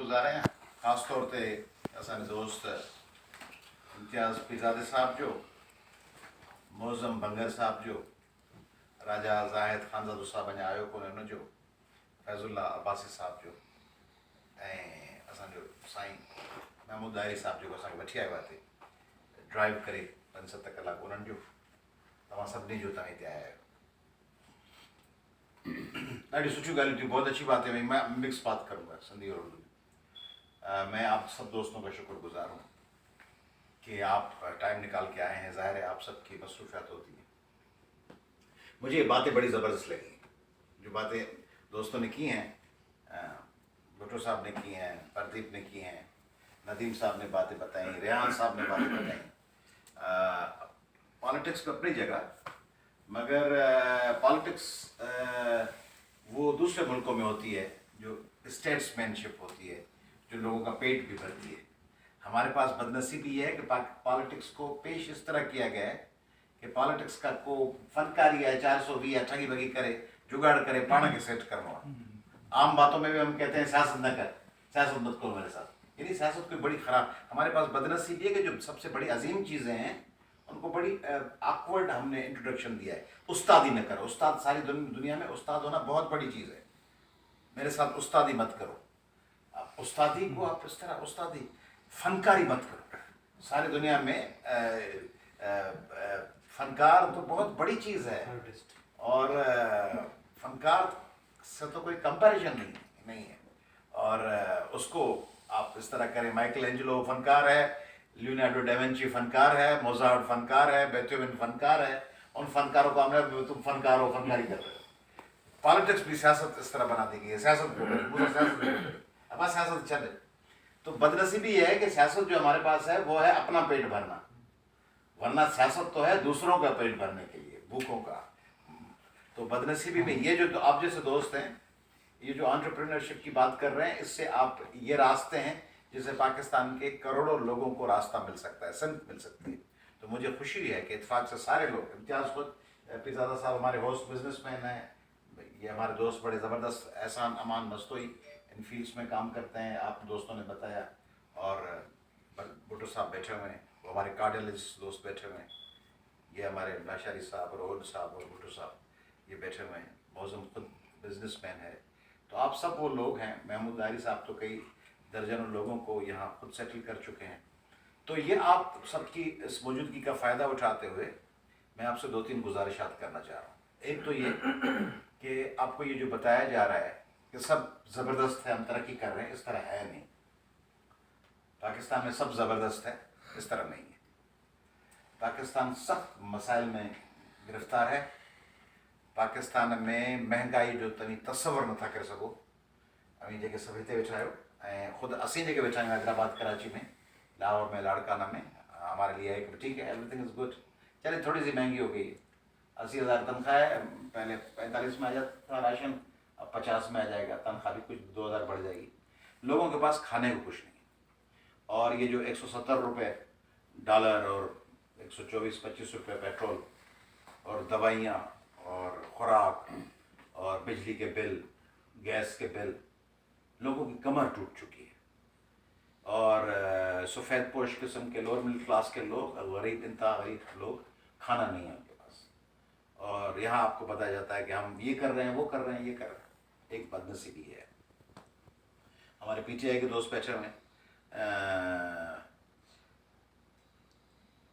गुजारे हैं ख़ास तौर ते असांजे दोस्त इम्तियाज़ पीरज़ादे साहब जो, मौज़म बंगर साहब जो, राजा ज़ाहिद ख़ानज़ादो साहब अञा आयो कोन्हे उन जो, फैज़ुल्ला अब्बासी साहब जो, ऐं असांजो साईं महमूद दायरी साहब जेको असांखे वठी आयो आहे हिते ड्राइव करे 5-7 कलाक उन्हनि जो, तव्हां सभिनी जो तव्हां हिते आया आहियो। ॾाढी सुठी ॻाल्हियूं थी, बहुत अच्छी बात है। मैं मिक्स बात करूँगा सिंधी और उर्दू में। मैं आप सब दोस्तों का शुक्रगुजार हूँ कि आप टाइम निकाल के आए हैं। ज़ाहिर है आप सबकी मसरूफियात होती हैं। मुझे ये बातें बड़ी ज़बरदस्त लगी जो बातें दोस्तों ने की हैं, भुट्टो साहब ने की हैं, प्रदीप ने की हैं, नदीम साहब ने बातें बताई, रेहान साहब ने बातें बताई। पॉलिटिक्स पे अपनी जगह, मगर पॉलिटिक्स वो दूसरे मुल्कों में होती है जो स्टेट्समैनशिप होती है, जो लोगों का पेट भी भरती है। हमारे पास बदनसीबी ये है कि पॉलिटिक्स को पेश इस तरह किया गया है कि पॉलिटिक्स का को फनकारी है, 420 या ठगी बगी करे, जुगाड़ करे, पाना के सेट करना। आम बातों में भी हम कहते हैं सियासत न कर, सियासत मत करो मेरे साथ। यानी सियासत कोई बड़ी ख़राब, हमारे पास बदनसीबी है कि जो सबसे बड़ी अजीम चीज़ें हैं उनको बड़ी आकवर्ड हमने इंट्रोडक्शन दिया है। उस्तादी न करो, उस्ताद सारी दुनिया में उस्ताद होना बहुत बड़ी चीज़ है। मेरे साथ उस्तादी मत करो। अब उस्तादी को आप इस तरह उस्तादी फनकारी मत करो। सारी दुनिया में फनकार तो बहुत बड़ी चीज़ है और फनकार से तो कोई कंपैरिजन नहीं है। और उसको आप इस तरह करें, माइकल एंजेलो फनकार है, लियोनार्डो डाविंची फनकार है, मोज़ार्ट फनकार है, बेथोवन फनकार है। उन फनकारों को हमने तुम फनकार हो, फनकारी कर रहे हो। पॉलिटिक्स भी सियासत इस तरह बना दी गई है, सियासत को अब सियासत चले। तो बदनसीबी ये है कि सियासत जो हमारे पास है वो है अपना पेट भरना, वरना सियासत तो है दूसरों का पेट भरने के लिए, भूखों का। तो बदनसीबी में ये जो आप जैसे दोस्त हैं, ये जो एंटरप्रेन्योरशिप की बात कर रहे हैं, इससे आप ये रास्ते हैं जिससे पाकिस्तान के करोड़ों लोगों को रास्ता मिल सकता है, सिमत मिल सकती है। तो मुझे खुशी है कि इत्तेफाक से सारे लोग, इम्तियाज़ खुद पीरज़ादा साहब हमारे होस्ट बिजनेसमैन हैं, ये हमारे दोस्त बड़े ज़बरदस्त एहसान अमान मस्तोई इन फील्ड्स में काम करते हैं, आप दोस्तों ने बताया। और भुट्टो साहब बैठे हुए हैं, वो हमारे कार्डियोलॉजिस्ट दोस्त बैठे हुए हैं, ये हमारे लाशारी साहब, रोहन साहब और भुट्टो साहब ये बैठे हुए हैं। मौज़म खुद बिजनेसमैन है। तो आप सब वो लोग हैं। महमूद दायरी साहब तो कई दर्जनों लोगों को यहाँ खुद सेटल कर चुके हैं। तो ये आप सबकी इस मौजूदगी का फ़ायदा उठाते हुए मैं आपसे 2-3 गुजारिशात करना चाह रहा हूँ। एक तो ये कि आपको ये जो बताया जा रहा है कि सब ज़बरदस्त है, हम तरक्की कर रहे हैं, इस तरह है नहीं। पाकिस्तान में सब ज़बरदस्त है, इस तरह नहीं है। पाकिस्तान सख्त मसाइल में गिरफ़्तार है। पाकिस्तान में महंगाई जो तनी तस्वर नथा करे सघो। अभी जेके सभु हिते वेठा आहियो ऐं ख़ुदि असीं जेके वेठा आहियूं हैदराबाद, कराची में, लाहौर में, लाड़काना में, हमारे लिए है कि ठीक है, एवरीथिंग इज़ गुड। चलिए थोड़ी सी महंगी हो गई है। 80,000 तनख्वाह है, पहले 45 में आ जाता था राशन, अब 50 में आ जाएगा। तनख्वाह भी कुछ 2,000 बढ़ जाएगी। लोगों के पास खाने को कुछ नहीं। और ये जो 170 रुपये डॉलर और 124-25 रुपये पेट्रोल और दवाइयाँ और खुराक और बिजली के बिल, गैस के बिल, लोगों की कमर टूट चुकी है। और सफ़ेद पोश किस्म के लोअर मिडिल क्लास के लोग, गरीब, इंतहा गरीब लोग, खाना नहीं है उनके पास। और यहाँ आपको बताया जाता है कि हम ये कर रहे हैं, वो कर रहे हैं, ये कर रहे हैं। एक बदनसीबी है। हमारे PTI के दोस्त बैठे हुए हैं,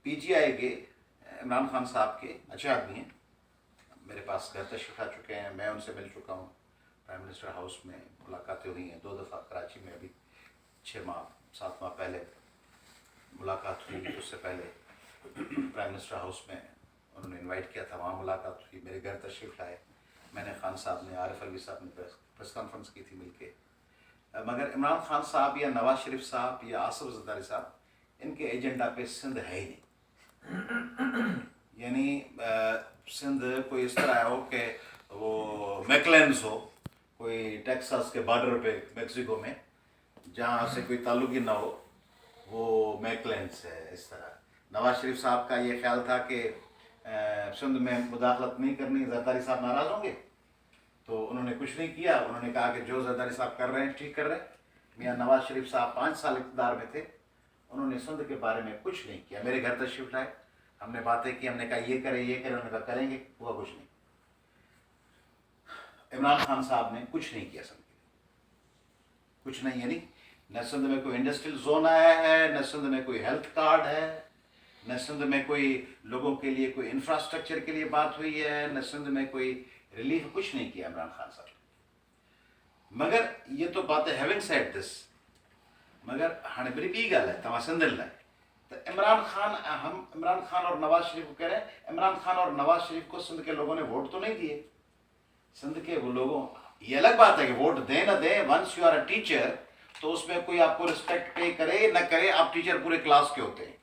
PTI के इमरान खान साहब के अच्छे आदमी हैं, मेरे पास घर तशरीफ़ आ चुके हैं, मैं उनसे मिल चुका हूँ। प्राइम मिनिस्टर हाउस में मुलाकातें हुई हैं 2 दफ़ा, कराची में अभी 6-7 माह पहले मुलाकात हुई। उससे पहले प्राइम मिनिस्टर हाउस में उन्होंने इनवाइट किया था, वहाँ मुलाकात हुई। मेरे घर तशरीफ़ लाए, मैंने खान साहब ने, आरिफ अलवी साहब ने प्रेस कॉन्फ्रेंस की थी मिलके। मगर इमरान खान साहब या नवाज शरीफ साहब या आसिफ ज़रदारी साहब, इनके एजेंडा पे सिंध है ही नहीं। यानी सिंध कोई इस तरह हो कि वो मैकलैंड्स हो, कोई टेक्सास के बॉर्डर पे मेक्सिको में, जहाँ से कोई ताल्लुक ही ना हो, वो मैकलैंड्स है। इस तरह नवाज शरीफ साहब का ये ख्याल था कि सिंध में मुदाखलत नहीं करनी, ज़रदारी साहब नाराज़ होंगे, तो उन्होंने कुछ नहीं किया। उन्होंने कहा कि जो ज़रदारी साहब कर रहे हैं ठीक कर रहे हैं, میاں نواز شریف صاحب 5 سال اقتدار میں تھے, انہوں نے سندھ کے بارے میں کچھ نہیں کیا. میرے گھر تشریف لائے, ہم نے باتیں کی, ہم نے کہا یہ کرے یہ کرے, انہوں نے کہا کریں گے, ہوا کچھ نہیں. عمران خان صاحب نے کچھ نہیں کیا سندھ کے لیے, کچھ نہیں. یعنی نہ سندھ میں کوئی انڈسٹریل زون آیا ہے, نہ سندھ میں کوئی ہیلتھ کارڈ ہے, نہ سندھ میں کوئی لوگوں کے لیے کوئی انفراسٹرکچر کے لیے بات ہوئی ہے, نہ سندھ میں کوئی ریلیف, کچھ نہیں کیا عمران خان صاحب. مگر یہ تو بات ہے ہیونگ سیڈ دس, مگر ہاں بری بی گل ہے تمام سندھ لائے تو عمران خان, ہم عمران خان اور نواز شریف کو کہہ رہے ہیں, عمران خان اور نواز شریف کو سندھ کے لوگوں نے ووٹ تو نہیں دیے. سندھ کے وہ لوگوں, یہ الگ بات ہے کہ ووٹ دیں نہ دیں, once you are a teacher تو اس میں کوئی آپ کو رسپیکٹ پے کرے نہ کرے, آپ ٹیچر پورے کلاس کے ہوتے ہیں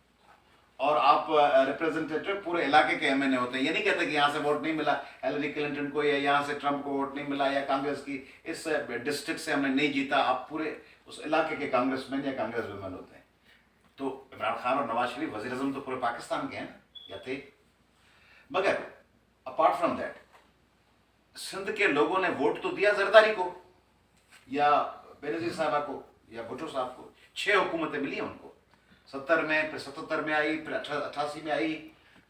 اور آپ ریپرزنٹیٹو پورے علاقے کے ایم این اے ہوتے ہیں. یہ نہیں کہتے کہ یہاں سے ووٹ نہیں ملا ہیلری کلنٹن کو, یا یہاں سے ٹرمپ کو ووٹ نہیں ملا, یا کانگریس کی اس ڈسٹرکٹ سے ہم نے نہیں جیتا, آپ پورے اس علاقے کے کانگریس مین یا کانگریس ویمن ہوتے ہیں. تو عمران خان اور نواز شریف وزیر اعظم تو پورے پاکستان کے ہیں یا تھے. مگر اپارٹ فرام دیٹ سندھ کے لوگوں نے ووٹ تو دیا زرداری کو یا بینظیر صاحبہ کو یا بھٹو صاحب کو. 6 حکومتیں ملی ہیں ان کو, 70 میں, پھر 77 میں آئی, پھر 88 میں آئی,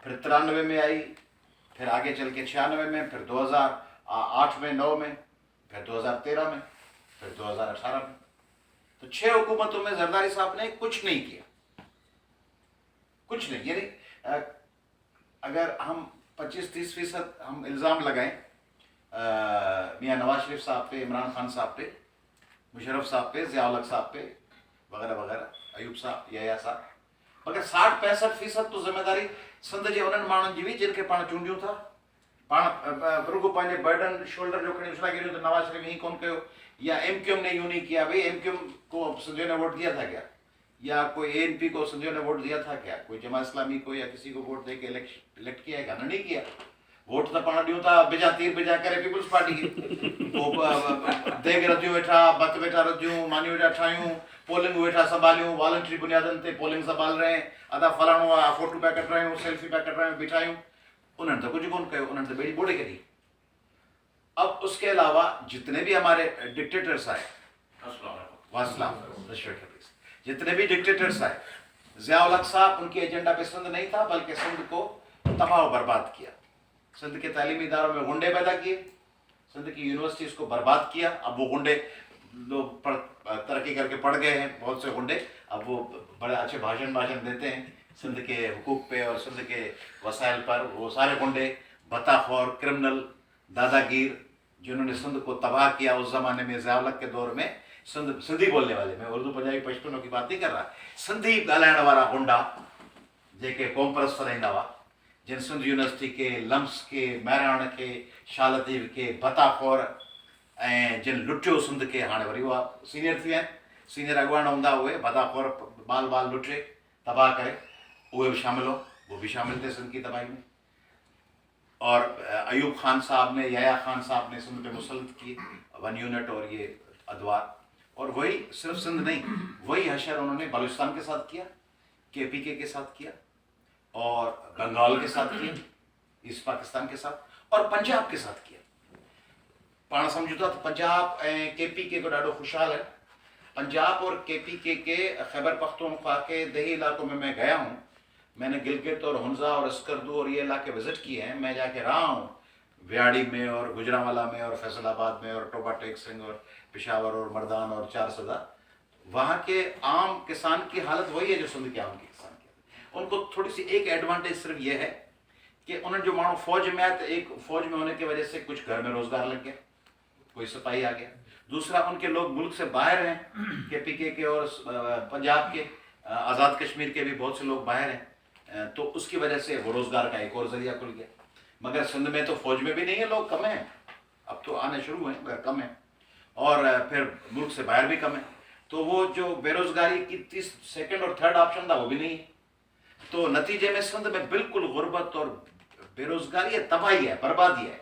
پھر 93 میں آئی, پھر آگے چل کے 96 میں, پھر 2008 میں, 9 میں, پھر 2013 میں, پھر 2018 میں. تو 6 حکومتوں میں زرداری صاحب نے کچھ نہیں کیا, کچھ نہیں. یعنی اگر ہم 25-30% ہم الزام لگائیں میاں نواز شریف صاحب پہ, عمران خان صاحب پہ, مشرف صاحب پہ, ضیاء الحق صاحب پہ وغیرہ وغیرہ, ایوب صاحب, یا صاحب, مگر 60-65% تو ذمہ داری سندھ جے انہनि ماण्हुनि जी हुई जिन खे पाण चूंडियूं था. पाण रुगो पंहिंजे बर्डन शोल्डर जो खणी उछला गिरियो तो नवाज शरीफ हीअं कोन कयो, या एमक्यूएम ने यूं नहीं किया. भाई एमक्यूएम को सिंधियों ने वोट दिया था क्या, या कोई एएनपी को सिंधियों ने वोट दिया था क्या, कोई जमा इस्लामी को या किसी को वोट दे के इलेक्ट किया है क्या, नहीं किया. वोट तो पाण ॾियूं था बिजा तीर बिजा करे पीपल्स पार्टी खे. देग रधियूं वेठा, बत वेठा रधियूं, मानियूं वेठा ठाहियूं, पोलिंग वेठा संभालियूं, वॉलंटरी बुनियादनि ते पोलिंग संभाल रहे हैं, अदा फलाणो आहे, फोटो पिया कटरायूं, सेल्फी पिया कटरायूं, बिठायूं. उन्होंने तो कुछ कोन कयो, उन्होंने तो बेड़ी बोड़े करी. अब उसके अलावा जितने भी हमारे डिक्टेटर्स आए, जितने भी डिक्टेटर्स आए, ज़िया उल हक साहब उनके एजेंडा पे सिंध नहीं था, बल्कि सिंध को तबाह बर्बाद किया. सिंध के तालीमी इदारों में गुंडे पैदा किए, सिंध की यूनिवर्सिटीज़ को बर्बाद किया. अब वो गुंडे लोग तरक्की करके पढ़ गए हैं, बहुत से गुंडे, अब वो बड़े अच्छे भाषण देते हैं सिंध के हुकूक पे और सिंध के वसाइल पर. वो सारे गुंडे बताखोर, क्रिमिनल, दादागीर, जिन्होंने सिंध को तबाह किया उस ज़माने में, ज़िया उल हक के दौर में. सिंधी बोलने वाले, मैं उर्दू पंजाबी पश्तूनों की बात नहीं कर रहा, सिंधी ॻाल्हाइण वारा गुंडा जेके क़ौम परस्त रहंदा हुआ, जिन सिंध यूनिवर्सिटी के, लम्स के, मैराण के, शालतीव के, बताखोर ऐं जिन लुटियो सिंध के, हाणे वरी उहा सीनियर थी विया आहिनि, सीनियर अॻुवान हूंदा उहे, बताखोर बाल बाल लुटे तबाह करे, उहे बि शामिल हो, वो भी शामिल थे सिंध की तबाही में. और अयूब खान साहब ने, याया खान साहब ने सिंध पे मुसलत किए 1 यूनिट और ये अदवार. और वही सिर्फ सिंध नहीं, वही हशर उन्होंने बलूचिस्तान के साथ किया, KPK के साथ किया, और बंगाल के साथ किया, ईस्ट पाकिस्तान के साथ, और पंजाब के साथ किया. पाण समझूं था तो पंजाब ऐं KPK को ॾाढो ख़ुशहाल है. पंजाब और KPK के खैबर पख्तूनख्वा के दही इलाकों में मैं गया हूँ. मैंने गिलगित और हुंजा और अस्करदू और ये इलाके विजिट किए हैं. मैं जाके रहा हूँ व्याड़ी में और गुजरांवाला में और फैसलाबाद में और टोबा टेक सिंह और पिशावर और मर्दान और 4 सदा. वहाँ के आम किसान की हालत वही है जो सिंध के आम के किसान की. उनको थोड़ी सी एक एडवांटेज सिर्फ ये है कि उन्हें जो मानो फौज में आए तो एक फौज में होने की वजह से कुछ घर में रोजगार लग गया, कोई सिपाही आ गया. दूसरा, उनके लोग मुल्क से बाहर हैं, KPK के और पंजाब के, आज़ाद कश्मीर के भी बहुत से लोग बाहर हैं, तो उसकी वजह से वो रोजगार का एक और जरिया खुल गया. मगर सिंध में तो फौज में भी नहीं है लोग, कम हैं, अब तो आने शुरू हैं मगर कम हैं, और फिर मुल्क से बाहर भी कम है. तो वो जो बेरोजगारी की सेकंड और थर्ड ऑप्शन था वो भी नहीं है. तो नतीजे में सिंध में बिल्कुल गुर्बत और बेरोजगारी है, तबाही है, बर्बादी है.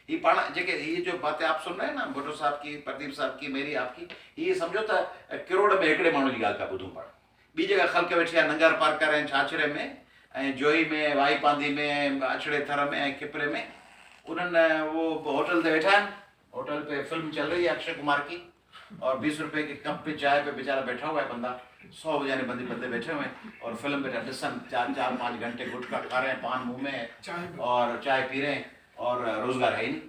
ये पाण जेके ये जो बातें आप सुन रहे हैं ना, भुट्टो साहब की, प्रदीप साहब की, मेरी, आपकी, ये समझो तो करोड़ में हिकिड़े माण्हू जी ॻाल्हि पिया ॿुधूं पाण. ॿी जगह ख़ल्क वेठी आहे नंगर पार्कर ऐं छाछरे में ऐं जोई में, वाई पांदी में, अछड़े थर में ऐं किपरे में. उन्हनि वो होटल ते वेठा आहिनि, होटल पे फिल्म चल रही है अक्षय कुमार की, اور 20 रुपए के कप पे चाय पे बेचारा बैठा हुआ है बंदा, 100 बजाने बंदे बैठे हुए हैं और फिल्म बेटा डिसन 4-5 घंटे गुटखा खा रहे हैं, पान मुंह में है और चाय पी रहे हैं और रोजगार है ही नहीं,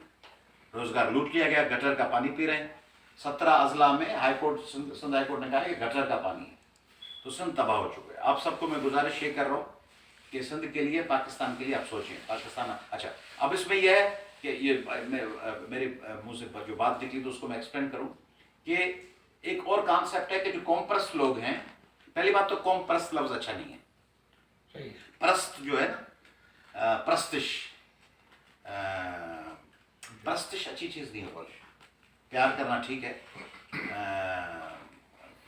रोजगार लूट लिया गया, गटर का पानी पी रहे हैं। 17 अजला में हाईकोर्ट, सिंध हाईकोर्ट ने कहा कि गटर का पानी है, तो सिंध तबाह हो चुका है। आप सबको मैं गुजारिश ये कर रहा हूँ कि सिंध के लिए, पाकिस्तान के लिए आप सोचें। पाकिस्तान, अच्छा अब इसमें यह है कि ये मेरे मुंह से जो बात निकली तो उसको मैं एक्सप्लेन करूं कि एक और कॉन्सेप्ट है कि जो कॉम्प्रस लोग हैं, पहली बात तो कॉम्प्रस लफ्ज अच्छा नहीं है, सही। प्रस्त जो है ना, प्रस्तिश, प्रस्तिश अच्छी चीज नहीं है। प्यार करना ठीक है,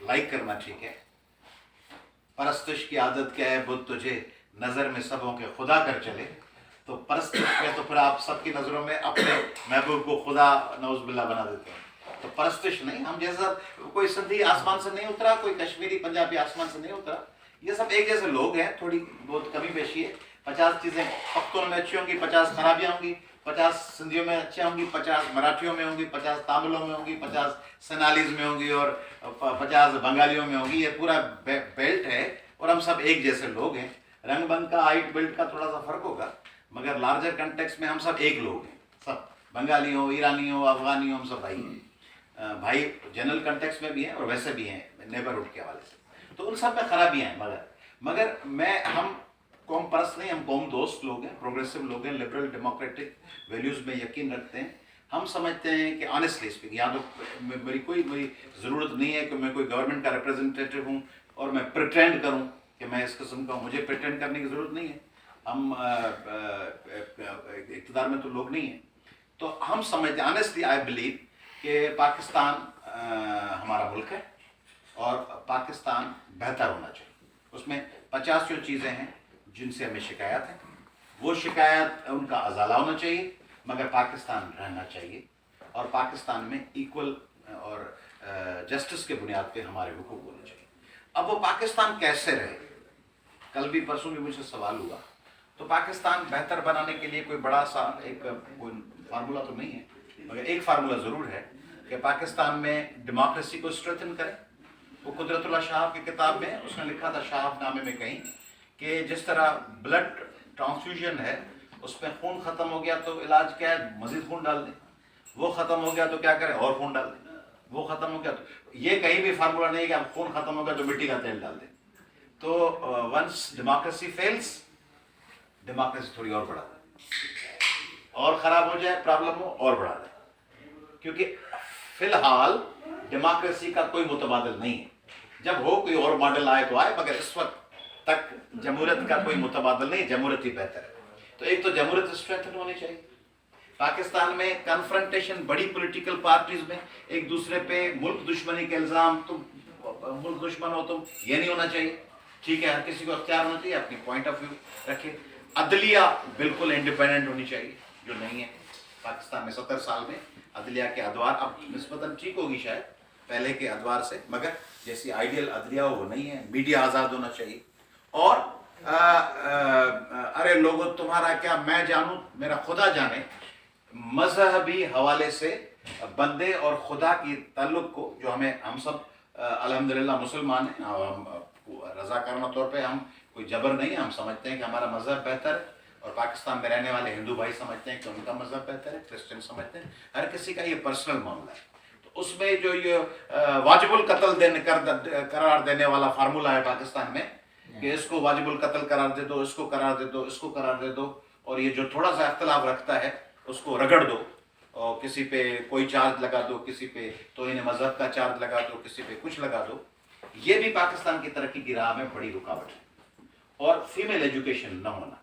लाइक करना ठीक है। परस्तिश की आदत क्या है, बुद्ध तुझे नजर में सबों के खुदा कर चले, तो परस्तिश है तो फिर आप सबकी नजरों में अपने महबूब को खुदा नौज़बिल्लाह बना देते हैं। तो परस्तिश नहीं, हम जैसा कोई सिंधी आसमान से नहीं उतरा, कोई कश्मीरी पंजाबी आसमान से नहीं उतरा, ये सब एक जैसे लोग हैं, थोड़ी बहुत कमी पेशी है। 50 चीजें पख्तून में अच्छी होंगी, 50 खराबियां होंगी, 50 सिंधियों में अच्छी होंगी, 50 मराठियों में होंगी, 50 तमिलों में होंगी, 50 सनालीज में होंगी और 50 बंगालियों में होंगी। ये पूरा बेल्ट है और हम सब एक जैसे लोग हैं। रंग बंग का, हाइट बिल्ट का थोड़ा सा फर्क होगा, मगर लार्जर कंटेक्स्ट में हम सब एक लोग हैं। सब बंगाली हो, ईरानी हो, अफगानी हो, हम सब भाई हैं। भाई जनरल कंटेक्स्ट में भी हैं और वैसे भी हैं नेबरहुड के हवाले से। तो उन सब में खराबियां हैं, मगर हम कौम परस्त नहीं, हम कौम दोस्त लोग हैं, प्रोग्रेसिव लोग हैं, लिबरल डेमोक्रेटिक वैल्यूज में यकीन रखते हैं। हम समझते हैं कि ऑनेस्टली स्पीकिंग, यहाँ तो मेरी ज़रूरत नहीं है कि मैं कोई गवर्नमेंट का रिप्रेजेंटेटिव हूँ और मैं प्रिटेंड करूँ कि मैं इस किस्म का हूँ। मुझे प्रिटेंड करने की ज़रूरत नहीं है, हम इक़्तिदार में तो लोग नहीं हैं। तो हम समझते हैं, ऑनेस्टली आई बिलीव कि पाकिस्तान हमारा मुल्क है और पाकिस्तान बेहतर होना चाहिए। उसमें 50 जो चीज़ें हैं जिनसे हमें शिकायत है, वो शिकायत उनका अजाला होना चाहिए, मगर पाकिस्तान रहना चाहिए और पाकिस्तान में इक्वल और जस्टिस के बुनियाद पे हमारे हुकूक होने चाहिए। अब वो पाकिस्तान कैसे रहे, कल भी परसों भी मुझसे सवाल हुआ। तो पाकिस्तान बेहतर बनाने के लिए कोई बड़ा सा एक कोई फार्मूला तो नहीं है, मगर एक फार्मूला ज़रूर है कि पाकिस्तान में डेमोक्रेसी को स्ट्रेंथन करें। वो कुदरतुल्लाह शाह की किताब में उसने लिखा था, शाहनामे में कहीं, कि जिस तरह ब्लड ट्रांसफ्यूजन है, उसमें खून ख़त्म हो गया तो इलाज क्या है, मज़ीद खून डाल दें। वो ख़त्म हो गया तो क्या करें, और खून डाल दें। वो ख़त्म हो गया तो ये कहीं भी फार्मूला नहीं है कि अब खून ख़त्म हो गया तो मिट्टी का तेल डाल दें। तो वंस डेमोक्रेसी फेल्स, डेमोक्रेसी थोड़ी और बढ़ा दें, और ख़राब हो जाए, प्रॉब्लम हो और बढ़ा दें, क्योंकि फ़िलहाल डेमोक्रेसी का कोई मुतबादल नहीं है। जब हो कोई और मॉडल आए तो आए, मगर इस वक्त तक जमहूरियत का कोई मुतबादल नहीं, जमहूरियत ही बेहतर है। तो एक तो जमहूरियत स्ट्रेंथन होनी चाहिए। पाकिस्तान में कन्फ्रंटेशन बड़ी पॉलिटिकल पार्टीज में एक दूसरे पे मुल्क दुश्मनी के इल्ज़ाम, तुम मुल्क दुश्मन हो तुम, ये नहीं होना चाहिए। ठीक है, हर किसी को अख्तियार होना चाहिए, अपनी पॉइंट ऑफ व्यू रखे। अदलिया बिल्कुल इंडिपेंडेंट होनी चाहिए, जो नहीं है पाकिस्तान में। 70 साल में अदलिया के अदवार अब निस्बतन ठीक होगी शायद पहले के अदवार से, मगर जैसी आइडियल अदलिया हो वो नहीं है। मीडिया आज़ाद होना चाहिए और अरे लोगों तुम्हारा क्या मैं जानूं, मेरा खुदा जाने, मजहबी हवाले से बंदे और खुदा की ताल्लुक को, जो हम सब अल्हम्दुलिल्लाह मुसलमान हैं, रज़ाकाराना तौर पे हम कोई जबर नहीं है, हम समझते हैं कि हमारा मजहब बेहतर है और पाकिस्तान में रहने वाले हिंदू भाई समझते हैं कि उनका मजहब बेहतर है, क्रिश्चियन समझते हैं, हर किसी का ये पर्सनल मामला है। तो उसमें जो ये वाजिबुल कत्ल करार देने वाला फार्मूला है पाकिस्तान में कि इसको वाजिबुल कत्ल करार दे दो, इसको करार दे दो, इसको करार दे दो, और ये जो थोड़ा सा इख्तलाफ रखता है उसको रगड़ दो, और किसी पे कोई चार्ज लगा दो, किसी पे तो इन्हें मजहब का चार्ज लगा दो, किसी पे कुछ लगा दो। ये भी पाकिस्तान की तरक्की की राह में बड़ी रुकावट है। और फीमेल एजुकेशन न होना,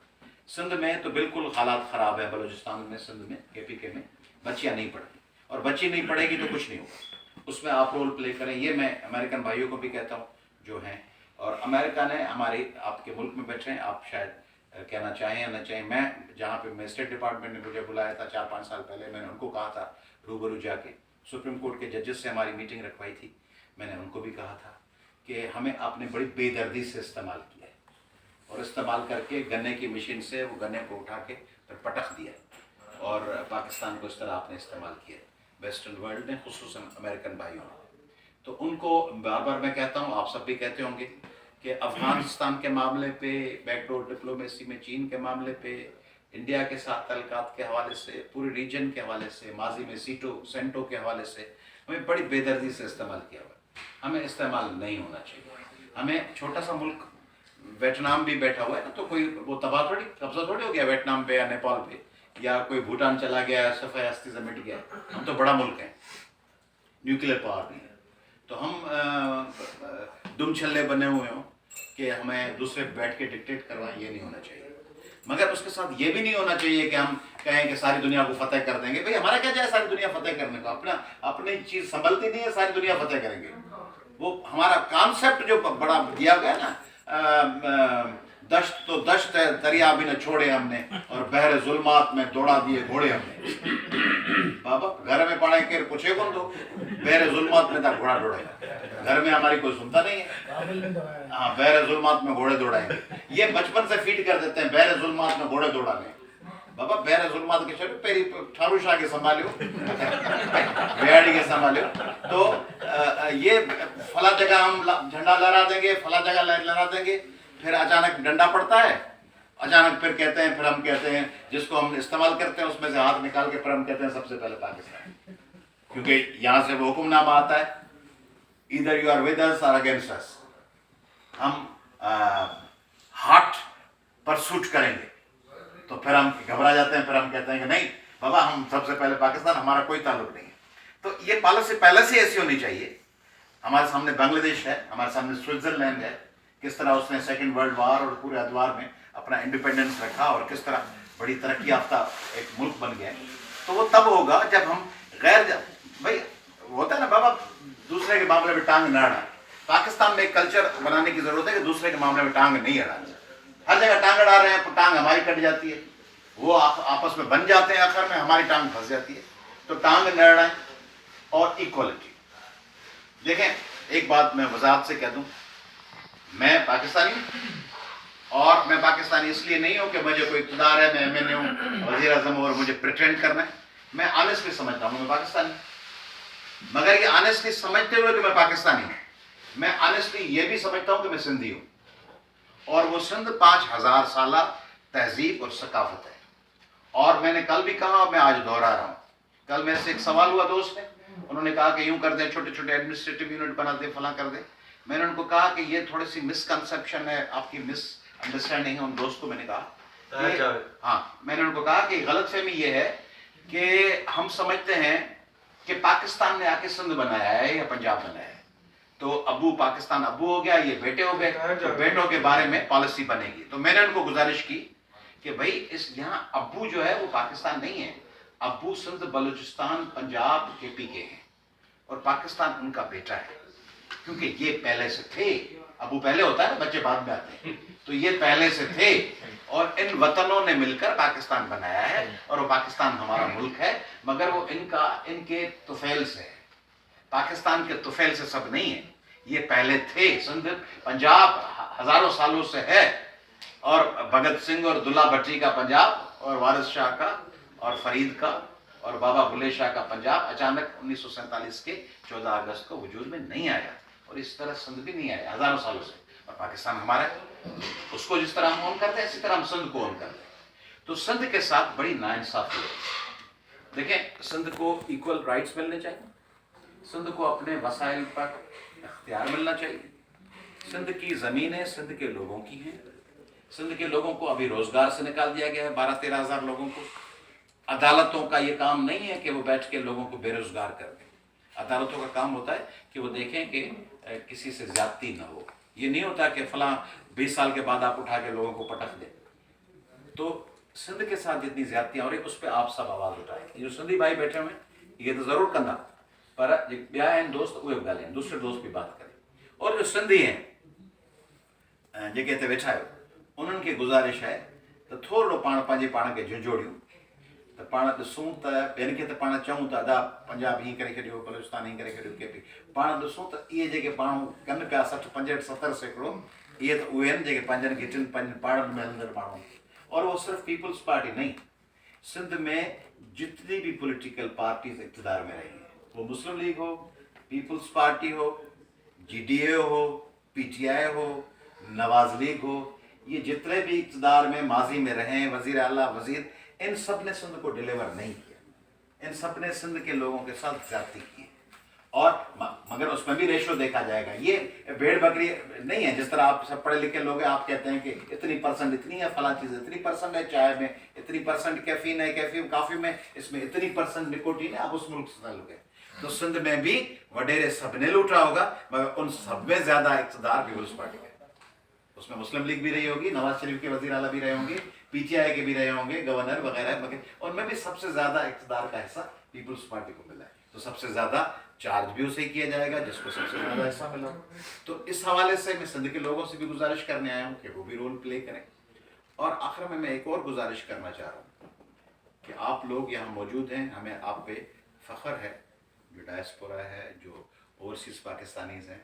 सिंध में तो बिल्कुल हालात ख़राब है, बलूचिस्तान में, सिंध में, KPK में बच्चियाँ नहीं पढ़ती, और बच्ची नहीं पढ़ेगी तो कुछ नहीं होगा। उसमें आप रोल प्ले करें, ये मैं अमेरिकन भाइयों को भी कहता हूँ जो हैं, और अमेरिका ने हमारे आपके मुल्क में बैठे हैं, आप शायद कहना चाहें या न चाहें, मैं जहाँ पे मैं स्टेट डिपार्टमेंट ने मुझे बुलाया था 4-5 साल पहले, मैंने उनको कहा था रूबरू जाके, सुप्रीम कोर्ट के जजेस से हमारी मीटिंग रखवाई थी, मैंने उनको भी कहा था कि हमें आपने बड़ी बेदर्दी से इस्तेमाल किया है, और इस्तेमाल करके गन्ने की मशीन से वो गन्ने को उठा के फिर पटक दिया, और पाकिस्तान को इस तरह आपने इस्तेमाल किया वेस्टर्न वर्ल्ड ने, खुसूसन अमेरिकन भाइयों ने। تو ان کو بار بار میں کہتا ہوں, آپ سب بھی کہتے ہوں گے کہ افغانستان کے معاملے پہ, بیک ڈور ڈپلومیسی میں چین کے معاملے پہ, انڈیا کے ساتھ تعلقات کے حوالے سے, پورے ریجن کے حوالے سے, ماضی میں سینٹو کے حوالے سے ہمیں بڑی بے دردی سے استعمال کیا ہوا ہے. ہمیں استعمال نہیں ہونا چاہیے. ہمیں چھوٹا سا ملک ویتنام بھی بیٹھا ہوا ہے نا, تو کوئی وہ تباہ تھوڑی, قبضہ تھوڑی ہو گیا ویتنام پہ یا نیپال پہ, یا کوئی بھوٹان چلا گیا, صفحہ ہستی سے مٹ گیا. ہم تو بڑا ملک ہیں, نیوکلیر پاور بھی ہے. تو ہم دم چھلے بنے ہوئے ہوں کہ ہمیں دوسرے بیٹھ کے ڈکٹیٹ کروائیں, یہ نہیں ہونا چاہیے. مگر اس کے ساتھ یہ بھی نہیں ہونا چاہیے کہ ہم کہیں کہ ساری دنیا کو فتح کر دیں گے. بھئی ہمارا کیا جائے ساری دنیا فتح کرنے کو, اپنی چیز سنبھلتی نہیں ہے, ساری دنیا فتح کریں گے. وہ ہمارا کانسیپٹ جو بڑا دیا گیا نا, دشت تو دشت ہے, دریا بھی نہ چھوڑے ہم نے, اور بحر ظلمات میں دوڑا دیے گھوڑے ہم نے. بابا گھر میں پڑھے کہ پوچھے کون تو بحر ظلمات میں تھا گھوڑا دوڑے, گھر میں ہماری کوئی سنتا نہیں ہے. ہاں, بحر ظلمات میں گھوڑے دوڑائیں گے, یہ بچپن سے فیڈ کر دیتے ہیں بحر ظلمات میں گھوڑے دوڑانے. بابا بحر ظلمات کے چھوڑے پہلی ٹھارو شاہ کے سنبھالیو, بیاڑی کے سنبھالیو. تو یہ فلاں جگہ ہم جھنڈا لہرا دیں گے, فلاں جگہ لہرا دیں گے, پھر اچانک ڈنڈا پڑتا ہے, اچانک پھر کہتے ہیں, پھر ہم کہتے ہیں جس کو ہم استعمال کرتے ہیں اس میں سے ہاتھ نکال کے پھر ہم کہتے ہیں سب سے پہلے پاکستان, کیونکہ یہاں سے وہ حکم نامہ آتا ہے, either you are with us or against us. ہم ہاٹ پرسوٹ کریں گے تو پھر ہم گھبرا جاتے ہیں, پھر ہم کہتے ہیں کہ نہیں بابا ہم سب سے پہلے پاکستان, ہمارا کوئی تعلق نہیں ہے. تو یہ پالیسی پہلے سے ایسی ہونی چاہیے. ہمارے سامنے بنگلہ دیش ہے, ہمارے سامنے سوئٹزرلینڈ ہے, کس طرح اس نے سیکنڈ ورلڈ وار اور پورے ادوار میں اپنا انڈیپینڈنس رکھا اور کس طرح بڑی ترقی یافتہ ایک ملک بن گیا. تو وہ تب ہوگا جب ہم بھائی ہوتا ہے نا بابا دوسرے کے معاملے میں ٹانگ نہ اڑائیں. پاکستان میں ایک کلچر بنانے کی ضرورت ہے کہ دوسرے کے معاملے میں ٹانگ نہیں اڑانا. ہر جگہ ٹانگ اڑا رہے ہیں تو ٹانگ ہماری کٹ جاتی ہے, وہ آپس میں بن جاتے ہیں, آخر میں ہماری ٹانگ پھنس جاتی ہے. تو ٹانگ نہ اڑائیں. اور ایکوالٹی دیکھیں, ایک بات میں وضاحت سے کہہ دوں, میں پاکستانی ہوں, اور میں پاکستانی اس لیے نہیں ہوں کہ مجھے کوئی اقتدار ہے, میں ایم این اے ہوں, وزیر اعظم اور مجھے پریٹینڈ کرنا ہے. میں آنیسٹلی سمجھتا ہوں میں پاکستانی ہوں. مگر یہ آنیسٹلی سمجھتے ہوئے کہ میں پاکستانی ہوں, میں آنیسٹلی یہ بھی سمجھتا ہوں کہ میں سندھی ہوں. اور وہ سندھ 5000 سالہ تہذیب اور ثقافت ہے. اور میں نے کل بھی کہا اور میں آج دوہرا رہا ہوں, کل میرے سے ایک سوال ہوا دوست نے, انہوں نے کہا کہ یوں کر دیں, چھوٹے چھوٹے ایڈمنسٹریٹو یونٹ بنا دیں, فلاں کر دیں. میں نے ان کو کہا کہ یہ تھوڑی سی مس کنسیپشن ہے, آپ کی مس انڈرسٹینڈنگ ہے. ان دوست کو میں نے کہا ہاں, میں نے ان کو کہا کہ غلط فہمی یہ ہے کہ ہم سمجھتے ہیں کہ پاکستان نے آ کے سندھ بنایا ہے یا پنجاب بنایا ہے, تو ابو پاکستان ابو ہو گیا, یہ بیٹے ہو گئے, تو بیٹوں کے بارے میں پالیسی بنے گی. تو میں نے ان کو گزارش کی کہ بھائی اس یہاں ابو جو ہے وہ پاکستان نہیں ہے, ابو سندھ بلوچستان پنجاب کے پی کے ہیں, اور پاکستان ان کا بیٹا ہے, کیونکہ یہ پہلے سے تھے. ابو پہلے ہوتا ہے نا, بچے بعد میں آتے ہیں, تو یہ پہلے سے تھے, اور ان وطنوں نے مل کر پاکستان بنایا ہے, اور وہ پاکستان ہمارا ملک ہے. مگر وہ ان کے طفیل سے ہے, پاکستان کے طفیل سے سب نہیں ہے. یہ پہلے تھے. سندھ پنجاب ہزاروں سالوں سے ہے, اور بھگت سنگھ اور دلہ بھٹی کا پنجاب, اور وارث شاہ کا, اور فرید کا, اور بابا بھلے شاہ کا پنجاب اچانک 1947 کے 14 اگست کو وجود میں نہیں آیا, اور اس طرح سندھ بھی نہیں آیا ہزاروں سالوں سے. اور پاکستان ہمارا ہے, اس کو جس طرح ہم اون کرتے ہیں اسی طرح ہم سندھ کو اون کرتے ہیں. تو سندھ کے ساتھ بڑی ناانصافی ہے. دیکھیں, سندھ کو ایکول رائٹس ملنے چاہیے, سندھ کو اپنے وسائل پر اختیار ملنا چاہیے. سندھ کی زمینیں سندھ کے لوگوں کی ہیں. سندھ کے لوگوں کو ابھی روزگار سے نکال دیا گیا ہے, 12-13 ہزار لوگوں کو. عدالتوں کا یہ کام نہیں ہے کہ وہ بیٹھ کے لوگوں کو بے روزگار کر دیں. عدالتوں کا کام ہوتا ہے کہ وہ دیکھیں کہ کسی سے زیادتی نہ ہو. یہ نہیں ہوتا کہ فلاں 20 سال کے بعد آپ اٹھا کے لوگوں کو پٹک دیں. تو سندھ کے ساتھ جتنی زیادتیاں ہو رہی اس پہ آپ سب آواز اٹھائیں. جو سندھی بھائی بیٹھے ہوئے ہیں یہ تو ضرور کرنا, پر بیا ہیں دوست وہ گالیں, دوسرے دوست بھی بات کریں. اور جو سندھی ہیں جگہ تے ویٹھا ہے, انہن کی گزارش ہے تو تھوڑو پان پانجے پان کے جھنجھوڑیوں, تو پان ॾिसूं त ॿियनि खे त पाण चऊं था अदा पंजाब हीअं करे छॾियो, बलूचिस्तान हीअं करे छॾियो, के पी पाण ॾिसूं त इहे जेके माण्हू कनि पिया 60, 65, 70 सैकड़ो, इहे त उहे आहिनि जेके पंहिंजनि खे टिनि पंहिंजनि पाड़नि में हलंदड़ माण्हू. और वो सिर्फ पीपल्स पार्टी नहीं, सिंध में जितनी भी पॉलिटिकल पार्टीज इक़्तिदार में रही हैं, वो मुस्लिम लीग हो, پیپلز پارٹی ہو, جی ڈی اے ہو, پی ٹی آئی ہو, نواز لیگ ہو, یہ جتنے بھی اقتدار میں ماضی میں رہے ہیں, وزیر اعلیٰ وزیر, ان سب نے سندھ کو ڈیلیور نہیں کیا. ان سب نے سندھ کے لوگوں کے ساتھ زیادتی کی. اور مگر اس میں بھی ریشو دیکھا جائے گا. یہ بھیڑ بکری نہیں ہے جس طرح آپ سب پڑھے لکھے لوگ ہیں, آپ کہتے ہیں کہ اتنی پرسنٹ اتنی ہے, فلاں چیز اتنی پرسنٹ ہے, چائے میں اتنی پرسنٹ کیفین ہے, کافی میں اس میں اتنی پرسنٹ نکوٹین ہے. آپ اس ملک سے تعلق ہے تو سندھ میں بھی وڈیرے سب نے لوٹا ہوگا, مگر ان سب میں زیادہ اقتدار پیپلز پارٹی کا ہے. اس میں مسلم لیگ بھی رہی ہوگی, نواز شریف کے وزیر اعلیٰ بھی رہے ہوں گے, پی ٹی آئی کے بھی رہے ہوں گے, گورنر وغیرہ, مگر ان میں بھی سب سے زیادہ اقتدار کا حصہ پیپلز پارٹی کو ملا ہے. تو سب سے زیادہ چارج بھی اسے کیا جائے گا جس کو سب سے زیادہ حصہ ملا. تو اس حوالے سے میں سندھ کے لوگوں سے بھی گزارش کرنے آیا ہوں کہ وہ بھی رول پلے کریں. اور آخر میں ایک اور گزارش کرنا چاہ رہا ہوں کہ آپ لوگ یہاں موجود ہیں, ہمیں آپ پہ فخر ہے, جو ڈائسپورا ہے, جو اوورسیز پاکستانیز ہیں,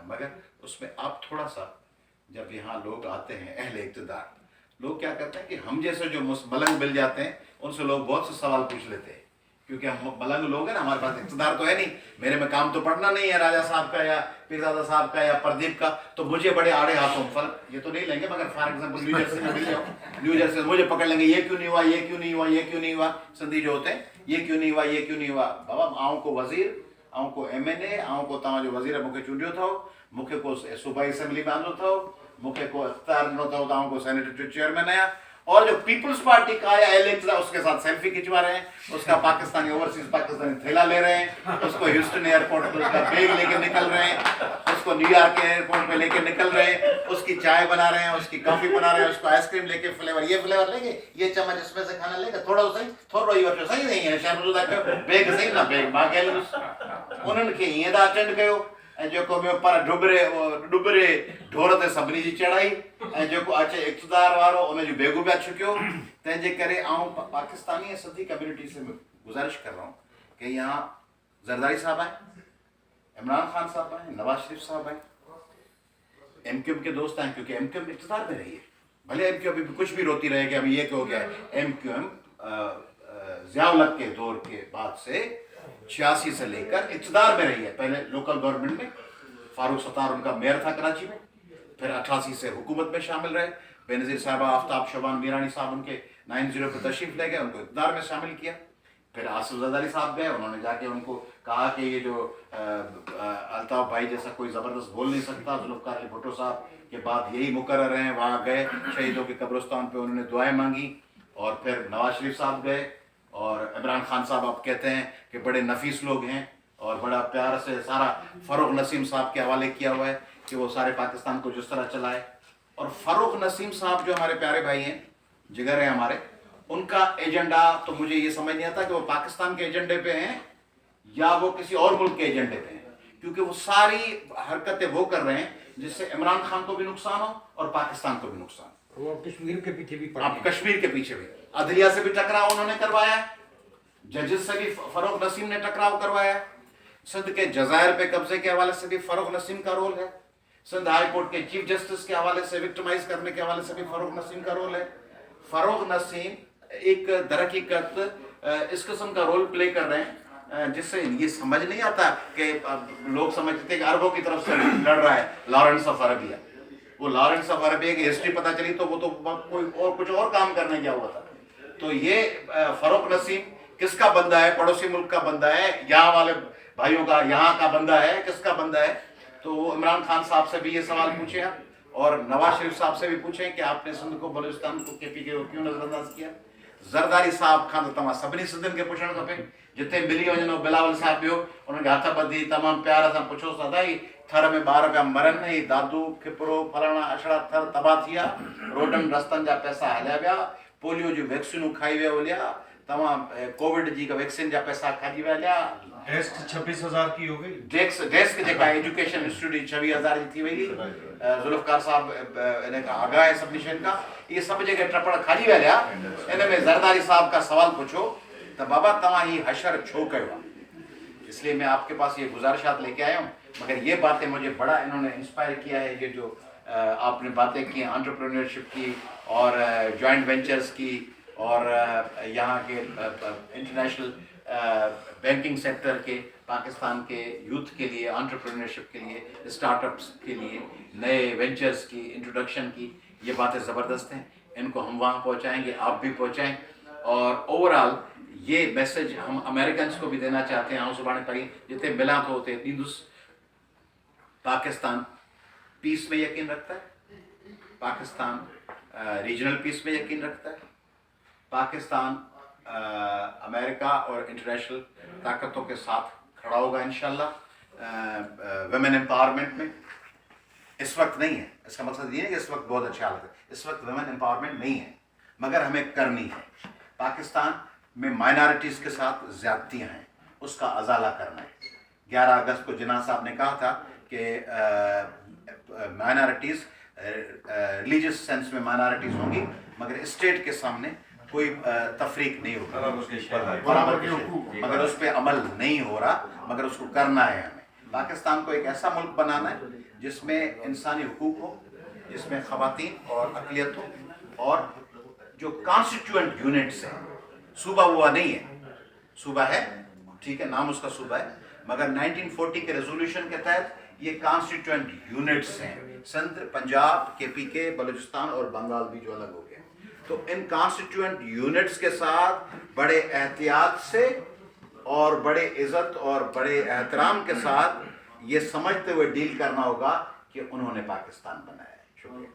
مگر اس میں آپ تھوڑا سا, جب یہاں لوگ آتے ہیں اہل اقتدار, لوگ کیا کرتے ہیں کہ ہم جیسے جو ملنگ مل جاتے ہیں ان سے لوگ بہت سے سوال پوچھ لیتے ہیں, کیونکہ ہم ملنگ لوگ ہیں نا, ہمارے پاس اقتدار تو ہے نہیں, میرے میں کام تو پڑھنا نہیں ہے راجہ صاحب کا یا پیرزادہ صاحب کا یا پردیپ کا, تو مجھے بڑے آڑے ہاتھوں فرق یہ تو نہیں لیں گے. مگر فار ایگزامپل نیو جرسی میں مل جاؤ, نیو جرسی مجھے پکڑ لیں گے, یہ کیوں نہیں ہوا, یہ کیوں نہیں ہوا, یہ کیوں نہیں ہوا. سندھی جو ہوتے ہیں یہ کیوں نہیں ہوا, یہ کیوں نہیں ہوا. بابا آؤں کو وزیر, آؤں کو ایم این اے, آؤں کو تव्हां जो वज़ीर मूंखे चूंडियो अथव, मूंखे को सूबाई असेंबली में आंदो अथव, मूंखे को इख़्तियार ॾिनो अथव, तव्हां को सेनेट चेयरमैन आहियां. اور جو پیپلز پارٹی کا یا ایل اس کے ساتھ سیلفی کھنچوا رہے ہیں, اس کا پاکستانی اوورسیز پاکستانی تھیلا لے رہے ہیں, اس کو ہیوسٹن ایئرپورٹ پہ اس کا بیگ لے کے نکل رہے ہیں, اس کو نیو یارک ایئرپورٹ پہ لے کے نکل رہے ہیں, اس کی چائے بنا رہے ہیں, اس کی کافی بنا رہے ہیں, اس کو آئس کریم لے کے فلیور, یہ فلیور لیں گے, یہ چمچ اس میں سے کھانا لے گا, تھوڑا صحیح, تھوڑا ہی وقت صحیح نہیں ہے. شاید بیگ صحیح نہ بیگ ماں کہہ لوں انہوں نے یہ دا اٹینڈ کयो, ऐं जेको ॿियो पर डुबरे ढोर ते सभिनी जी चढ़ाई, ऐं जेको अचे इक़्तिदार वारो उन जूं बेगूं पिया छुकियो. तंहिंजे करे आउं पाकिस्तानी ऐं सिंधी कम्युनिटी से गुज़ारिश कर रहा हूँ कि यहाँ जरदारी साहब आए, इमरान खान साहब आए, नवाज शरीफ साहब आए, एम क्यू एम के दोस्त आए, क्योंकि एम क्यू एम इक़्तिदार में रही है. भले एम क्यू एम कुछ भी रोती रहे कि अभी ये हो गया है, एम क्यू एम ज़िया-उल-हक के दौर के बाद से 86 से लेकर इक़्तिदार में रही है. पहले लोकल गवर्नमेंट में फारूक सत्तार उनका मेयर था कराची में, फिर 88 से हुकूमत में शामिल रहे. बेनज़ीर साहबा, आफ्ताब शबान मीरानी साहब उनके 90 पे तशरीफ़ ले गए, उनको इक़्तिदार में शामिल किया. फिर आसिफ ज़रदारी साहब गए, उन्होंने जाके उनको कहा कि ये जो अल्ताफ़ भाई जैसा कोई ज़बरदस्त बोल नहीं सकता. जुल्फ़िकार अली भुट्टो साहब के बाद यही मुकर्रर हैं. वहाँ गए, शहीदों के कब्रिस्तान पे उन्होंने दुआएं मांगी. और फिर नवाज शरीफ साहब गए, और इमरान खान साहब आप कहते हैं कि बड़े नफीस लोग हैं, और बड़ा प्यार से सारा फ़ारूक नसीम साहब के हवाले किया हुआ है कि वो सारे पाकिस्तान को जिस तरह चलाए. और फ़ारूक नसीम साहब जो हमारे प्यारे भाई हैं, जिगर हैं हमारे, उनका एजेंडा तो मुझे ये समझ नहीं आता कि वो पाकिस्तान के एजेंडे पे हैं या वो किसी और मुल्क के एजेंडे पे हैं, क्योंकि वो सारी हरकतें वो कर रहे हैं जिससे इमरान खान को भी नुकसान हो और पाकिस्तान को भी नुकसान. वो कश्मीर के पीछे भी आप कश्मीर के पीछे भी, अदलिया से भी टकराव उन्होंने करवाया, जजेस से भी फ़ारूक नसीम ने टकराव करवाया, सिंध के जज़ायर पे कब्जे के हवाले से भी फ़ारूक नसीम का रोल है, सिंध हाई कोर्ट के चीफ जस्टिस के हवाले से विक्टिमाइज करने के हवाले से भी फ़ारूक नसीम का रोल है. फ़ारूक नसीम एक दरहकीकत इस किस्म का रोल प्ले कर रहे हैं जिससे ये समझ नहीं आता कि लोग समझते हैं कि अरबों की तरफ से लड़ रहा है लॉरेंस ऑफ अरबिया. वो लॉरेंस ऑफ अरबिया की हिस्ट्री पता चली तो वो तो कोई और कुछ और काम करने गया हुआ था. तो ये फ़ारूक नसीम किसका बंदा है, पड़ोसी मुल्क का बंदा है, यहाँ वाले भाइयों का यहाँ का बंदा है, किसका बंदा है. तो वो इमरान खान साहब से भी ये सवाल पूछे आप, और नवाज शरीफ साहब से भी पूछें कि आपने सिंध को, बलूचिस्तान को, के पी के क्यों नज़रअंदाज किया. ज़रदारी साहब खां तव्हां सभिनी सिंधियुनि खे पुछणु खपे. जिते मिली वञो बिलावल साहब वियो, उनखे हथ ॿधी तमामु प्यार सां पुछो, सदाई थर में ॿार पिया मरनि, ही दादू खिपरो फलाणा अछड़ा थर तबाह थी विया, रोडनि रस्तनि जा पैसा हलिया विया, पोलियो जूं वैक्सीनूं खाई विया हलिया, तव्हां कोविड जी वैक्सीन जा पैसा खाई विया हलिया. डेस्क 26,000 की हो गई. डेस्क जेका एजुकेशन इंस्टीट्यूट 26,000 जी थी वई. जुल्फ़िकार साहब इन खां आगाह आहे सभिनी शयुनि खां. इहे सभु जेके टपड़ खाई विया हलिया, इन में ज़रदारी साहब का सवाल पुछो त बाबा तव्हां ही हशर छो कयो आहे. इसलिए मैं आपके पास ये गुजारिशात लेके आया हूँ. मगर ये बातें मुझे बड़ा इन्होंने इंस्पायर किया है. ये जो आपने बातें की, एंटरप्रेन्योरशिप की और जॉइंट वेंचर्स की और यहाँ के इंटरनेशनल बैंकिंग सेक्टर के, पाकिस्तान के यूथ के लिए, एंटरप्रेन्योरशिप के लिए, स्टार्टअप्स के लिए, नए वेंचर्स की इंट्रोडक्शन की, ये बातें ज़बरदस्त हैं। इनको हम वहाँ पहुँचाएंगे, आप भी पहुँचाएं। और ओवरऑल ये मैसेज हम अमेरिकन्स को भी देना चाहते हैं। सुभाणे पढ़ी जितने मिला तो होते दींदुस। पाकिस्तान पीस में यकीन रखता है, पाकिस्तान रीजनल पीस में यकीन रखता है, पाकिस्तान अमेरिका और इंटरनेशनल ताकतों के साथ खड़ा होगा इंशाल्लाह। वुमेन एम्पावरमेंट में इस वक्त नहीं है, इसका मकसद ये है कि इस वक्त बहुत अच्छी हालत है, इस वक्त वुमेन एम्पावरमेंट नहीं है, मगर हमें करनी है। पाकिस्तान में माइनॉरिटीज़ के साथ ज़्यादतियाँ हैं, उसका अजाला करना है। 11 अगस्त को जिन्ना साहब ने कहा था कि माइनॉरिटीज़ रिलीजियस सेंस में माइनॉरिटीज़ होंगी, मगर स्टेट के सामने कोई तफरीक नहीं होगी, मगर उस पर अमल नहीं हो रहा, मगर उसको करना है हमें। पाकिस्तान को एक ऐसा मुल्क बनाना है जिसमें इंसानी हुकूक हो, जिसमें ख़वातीन और अक़लियत हो, और जो कॉन्स्टिट्यूएंट यूनिट्स हैं, सूबा हुआ नहीं है, सूबा है, ठीक है, नाम उसका सूबा है, मगर 1940 के रेजोल्यूशन के तहत ये कॉन्स्टिट्यूएंट यूनिट्स हैं। सिंध, पंजाब, KPK, बलूचिस्तान और बंगाल भी जो अलग हो गए। तो इन कॉन्स्टिट्यूएंट यूनिट्स के साथ बड़े एहतियात से और बड़े इज़्ज़त और बड़े एहतराम के साथ ये समझते हुए डील करना होगा कि उन्होंने पाकिस्तान बनाया है। शुक्रिया।